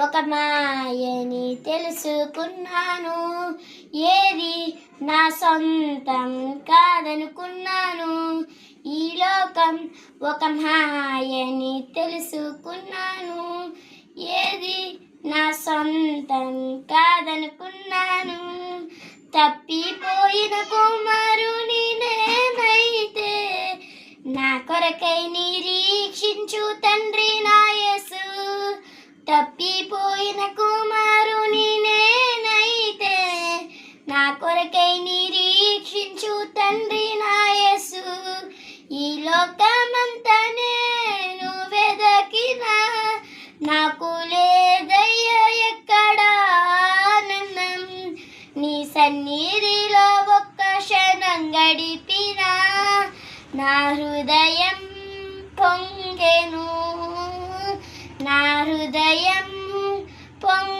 ఒక మాయని తెలుసుకున్నాను. ఏది నా సొంతం కాదనుకున్నాను. ఈ లోకం ఒక మాయని తెలుసుకున్నాను. ఏది నా సొంతం కాదనుకున్నాను. తప్పిపోయిన కుమారుని నేనైతే నా కొరకై నిరీక్షించు తండ్రి నా యేసు. తప్పిపోయిన కుమారుని నేనైతే నా కొరకై నిరీక్షించు తండ్రి నా యేసు. ఈ లోకమంతా నేను వెదకినా నాకు లేదయ్యా ఎక్కడ ఆనందం. నీ సన్నిధిలో ఒక్క క్షణం గడిపినా నా హృదయం పొంగెను. నా హృదయం పొంగెను.